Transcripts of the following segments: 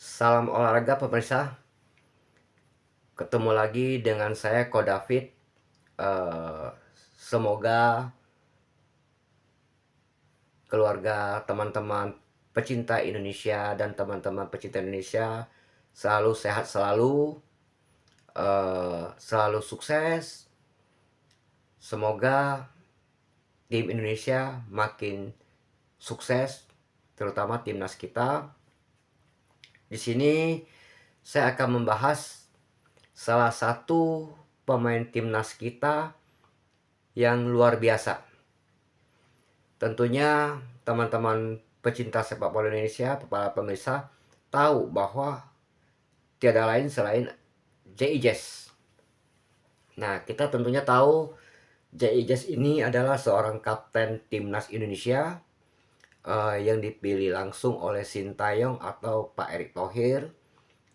Salam olahraga pemirsa, ketemu lagi dengan saya Ko David. Eh, Semoga keluarga, teman-teman pecinta Indonesia dan teman-teman pecinta Indonesia selalu sehat selalu, selalu sukses. Semoga tim Indonesia makin sukses, terutama timnas kita. Di sini saya akan membahas salah satu pemain timnas kita yang luar biasa. Tentunya teman-teman pecinta sepak bola Indonesia, para pemirsa, tahu bahwa tiada lain selain J.I. Jazz. Nah, kita tentunya tahu J.I. Jazz ini adalah seorang kapten timnas Indonesia yang dipilih langsung oleh Sintayong atau Pak Erick Thohir.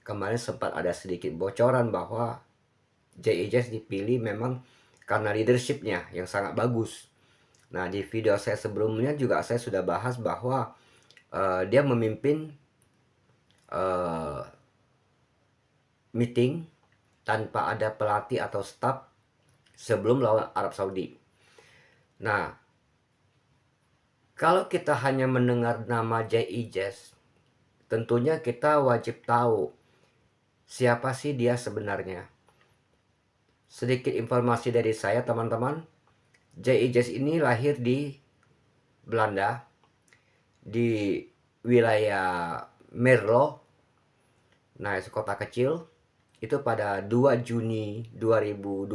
Kemarin sempat ada sedikit bocoran bahwa J.I. Jazz dipilih memang karena leadershipnya yang sangat bagus. Nah, di video saya sebelumnya juga saya sudah bahas bahwa dia memimpin meeting tanpa ada pelatih atau staff sebelum lawan Arab Saudi. Nah, kalau kita hanya mendengar nama J.I. Jazz, tentunya kita wajib tahu siapa sih dia sebenarnya. Sedikit informasi dari saya, teman-teman. J.I. Jazz ini lahir di Belanda, di wilayah Merlo. Nah, kota kecil itu pada 2 Juni 2020.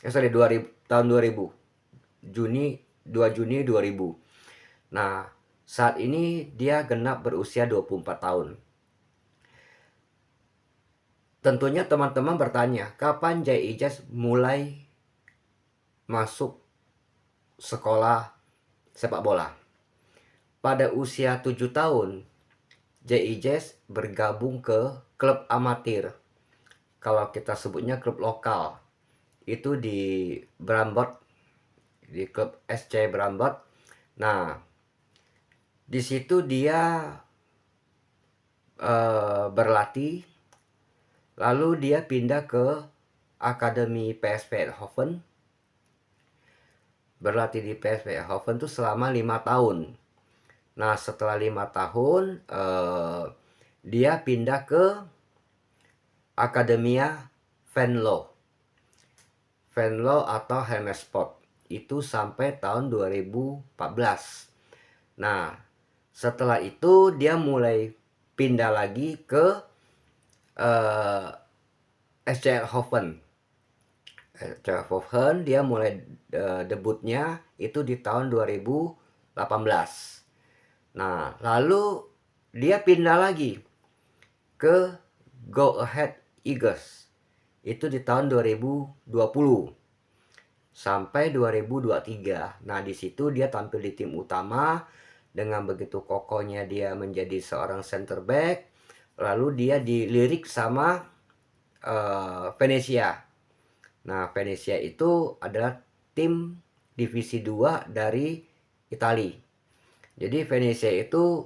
Sorry, 2000, tahun 2000. Juni 2 Juni 2000. Nah, saat ini dia genap berusia 24 tahun. Tentunya teman-teman bertanya, kapan J.I. Jazz mulai masuk sekolah sepak bola? Pada usia 7 tahun, J.I. Jazz bergabung ke klub amatir. Kalau kita sebutnya klub lokal. Itu di Brambot, di klub SC Brambot. Nah, di situ dia berlatih, lalu dia pindah ke Akademi PSV Eindhoven. Berlatih di PSV Eindhoven tuh selama 5 tahun. Nah, setelah 5 tahun dia pindah ke Akademia Venlo. Venlo atau Helmersport. Itu sampai tahun 2014. Nah, setelah itu dia mulai pindah lagi ke SC Eindhoven. Hoffen dia mulai debutnya itu di tahun 2018. Nah, lalu dia pindah lagi ke Go Ahead Eagles. Itu di tahun 2020 sampai 2023. Nah, di situ dia tampil di tim utama dengan begitu kokohnya dia menjadi seorang center back. Lalu dia dilirik sama Venezia. Nah, Venezia itu adalah tim divisi 2 dari Italia. Jadi Venezia itu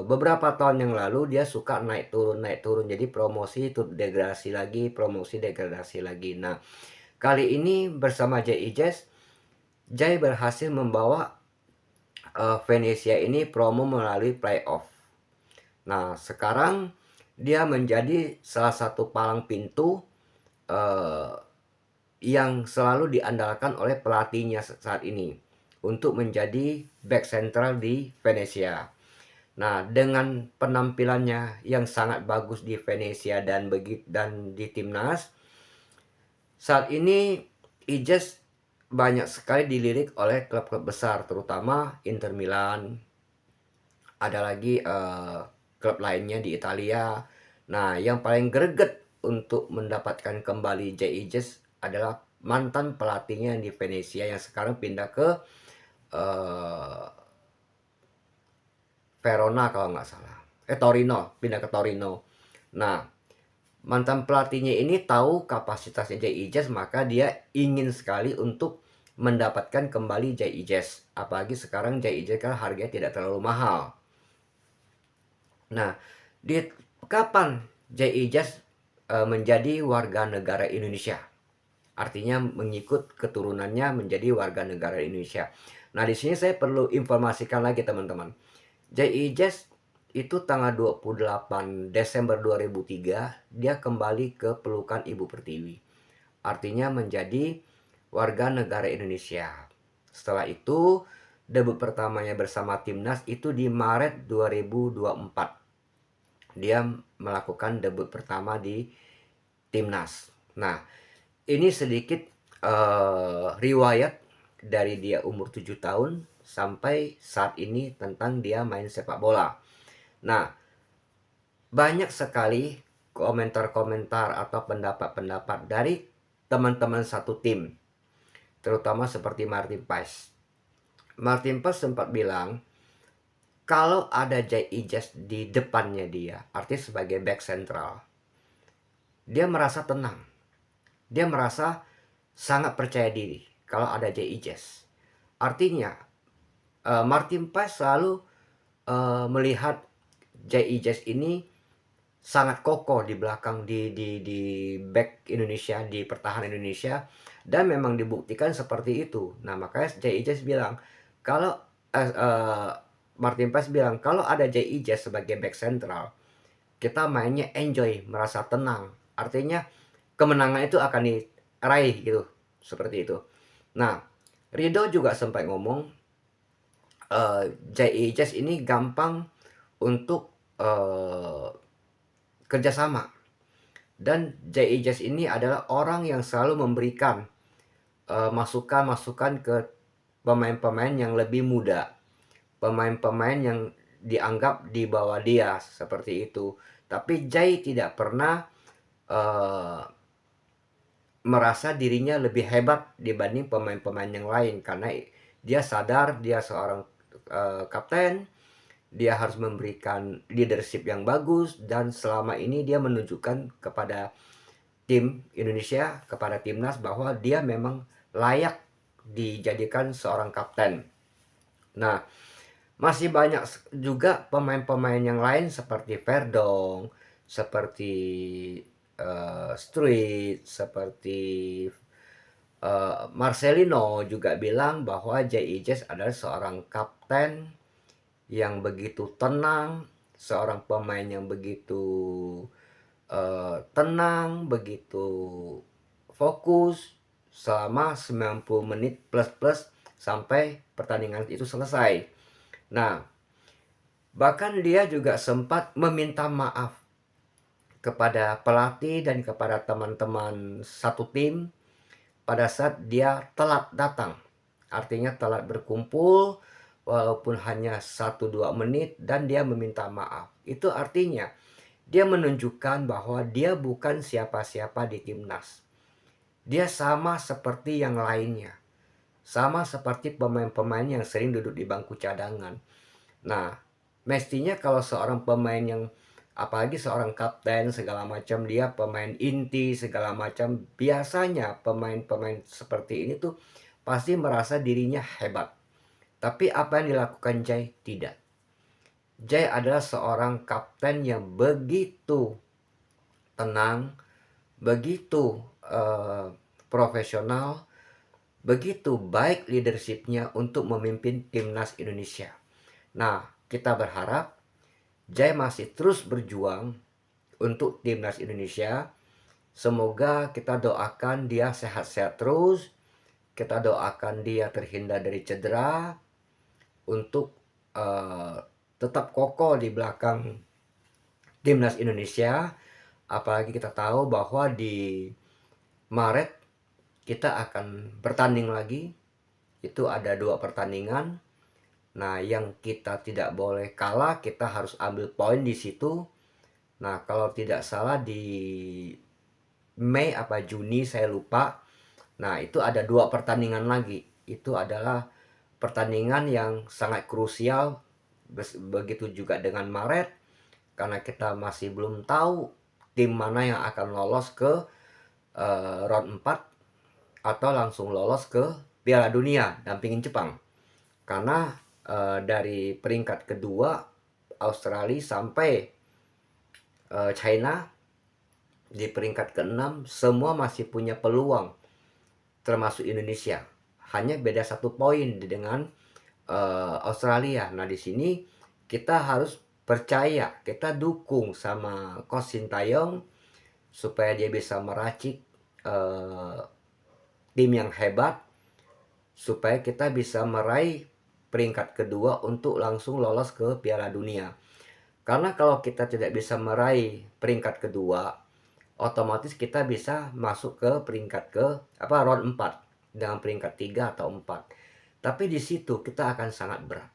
beberapa tahun yang lalu dia suka naik turun. Jadi promosi itu degradasi lagi, promosi degradasi lagi. Nah, kali ini bersama J.I. Jazz, Jay berhasil membawa Venezia ini promo melalui playoff. Nah, sekarang dia menjadi salah satu palang pintu yang selalu diandalkan oleh pelatihnya saat ini untuk menjadi back sentral di Venezia. Nah, dengan penampilannya yang sangat bagus di Venezia dan di timnas, saat ini Ijaz banyak sekali dilirik oleh klub-klub besar, terutama Inter Milan. Ada lagi klub lainnya di Italia. Nah, yang paling greget untuk mendapatkan kembali J.I. Jazz adalah mantan pelatihnya di Venezia yang sekarang pindah ke Verona kalau nggak salah. Torino, pindah ke Torino. Nah, mantan pelatihnya ini tahu kapasitasnya J.I. Jazz, maka dia ingin sekali untuk mendapatkan kembali J.I. Jazz. Apalagi sekarang J.I. Jazz kan harganya tidak terlalu mahal. Nah, Di kapan Jay Ilyas menjadi warga negara Indonesia? Artinya mengikut keturunannya menjadi warga negara Indonesia. Nah, di sini saya perlu informasikan lagi teman-teman. Jay Ilyas itu tanggal 28 Desember 2003 dia kembali ke pelukan Ibu Pertiwi. Artinya menjadi warga negara Indonesia. Setelah itu debut pertamanya bersama timnas itu di Maret 2024. Dia melakukan debut pertama di timnas. Nah, ini sedikit riwayat dari dia umur 7 tahun sampai saat ini tentang dia main sepak bola. Nah, banyak sekali komentar-komentar atau pendapat-pendapat dari teman-teman satu tim, terutama seperti Martin Paes. Martin Paes sempat bilang, kalau ada Jay Ilyas di depannya dia, artinya sebagai back sentral, dia merasa tenang. Dia merasa sangat percaya diri kalau ada Jay Ilyas. Artinya, Martin Paes selalu melihat Jay Ilyas ini sangat kokoh di belakang di back Indonesia, di pertahanan Indonesia, dan memang dibuktikan seperti itu. Nah, makanya Jay Ilyas bilang kalau Martin Paes bilang kalau ada Jay Ilyas sebagai back sentral, kita mainnya enjoy, merasa tenang. Artinya kemenangan itu akan diraih gitu, seperti itu. Nah, Rido juga sempat ngomong Jay Ilyas ini gampang untuk kerjasama. Dan Jay Ilyas ini adalah orang yang selalu memberikan masukan-masukan ke pemain-pemain yang lebih muda. Pemain-pemain yang dianggap di bawah dia, seperti itu. Tapi Jay tidak pernah merasa dirinya lebih hebat dibanding pemain-pemain yang lain. Karena dia sadar dia seorang kapten, dia harus memberikan leadership yang bagus, dan selama ini dia menunjukkan kepada tim Indonesia, kepada timnas, bahwa dia memang layak dijadikan seorang kapten. Nah, masih banyak juga pemain-pemain yang lain seperti Verdong, seperti Struit, seperti Marcelino juga bilang bahwa Jay Ilyas adalah seorang kapten yang begitu tenang, seorang pemain yang begitu tenang, begitu fokus selama 90 menit plus sampai pertandingan itu selesai. Nah, bahkan dia juga sempat meminta maaf kepada pelatih dan kepada teman-teman satu tim pada saat dia telat datang. Artinya telat berkumpul walaupun hanya 1-2 menit, dan dia meminta maaf. Itu artinya dia menunjukkan bahwa dia bukan siapa-siapa di timnas. Dia sama seperti yang lainnya. Sama seperti pemain-pemain yang sering duduk di bangku cadangan. Nah, mestinya kalau seorang pemain yang, apalagi seorang kapten segala macam, dia pemain inti segala macam, biasanya pemain-pemain seperti ini tuh pasti merasa dirinya hebat. Tapi apa yang dilakukan Jay? Tidak. Jay adalah seorang kapten yang begitu tenang, begitu profesional, begitu baik leadershipnya untuk memimpin timnas Indonesia. Nah, kita berharap Jay masih terus berjuang untuk timnas Indonesia. Semoga kita doakan dia sehat-sehat terus. Kita doakan dia terhindar dari cedera untuk tetap kokoh di belakang timnas Indonesia. Apalagi kita tahu bahwa di Maret kita akan bertanding lagi. Itu ada 2 pertandingan. Nah, yang kita tidak boleh kalah, kita harus ambil poin di situ. Nah, kalau tidak salah di Mei apa Juni saya lupa. Nah, itu ada 2 pertandingan lagi. Itu adalah pertandingan yang sangat krusial. Begitu juga dengan Maret, karena kita masih belum tahu tim mana yang akan lolos ke round 4 atau langsung lolos ke Piala Dunia dampingin Jepang. Karena dari peringkat kedua Australia sampai China di peringkat ke-6, semua masih punya peluang, termasuk Indonesia. Hanya beda 1 poin dengan Australia. Nah, di sini kita harus percaya, kita dukung sama Coach Sintayong supaya dia bisa meracik tim yang hebat, supaya kita bisa meraih peringkat kedua untuk langsung lolos ke Piala Dunia. Karena kalau kita tidak bisa meraih peringkat kedua, otomatis kita bisa masuk ke peringkat round 4 dengan peringkat 3 atau 4. Tapi di situ kita akan sangat berat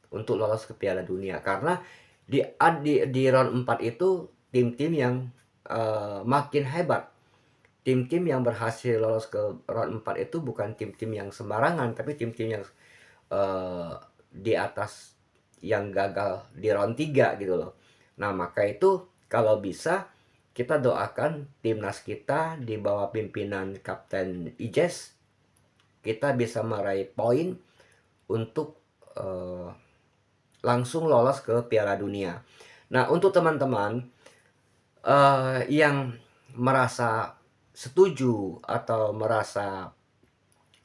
untuk lolos ke Piala Dunia, karena di round 4 itu tim-tim yang makin hebat. Tim-tim yang berhasil lolos ke round 4 itu bukan tim-tim yang sembarangan, tapi tim-tim yang di atas yang gagal di round 3 gitu loh. Nah, maka itu kalau bisa kita doakan timnas kita di bawah pimpinan Kapten Ijes, kita bisa meraih poin untuk langsung lolos ke Piala Dunia. Nah, untuk teman-teman yang merasa setuju atau merasa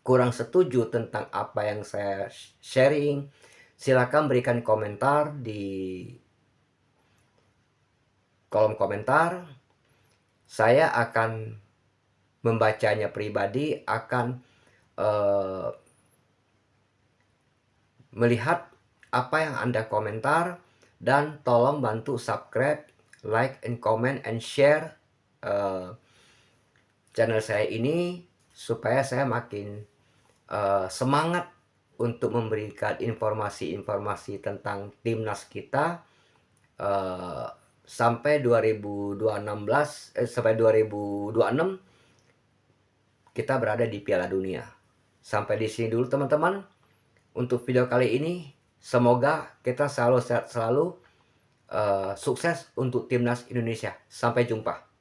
kurang setuju tentang apa yang saya sharing, silakan berikan komentar di kolom komentar. Saya akan membacanya pribadi, akan melihat apa yang Anda komentar, dan tolong bantu subscribe, like, and comment, and share channel saya ini supaya saya makin semangat untuk memberikan informasi-informasi tentang timnas kita sampai 2026 kita berada di Piala Dunia. Sampai di sini dulu teman-teman untuk video kali ini. Semoga kita selalu sehat, selalu sukses untuk timnas Indonesia. Sampai jumpa.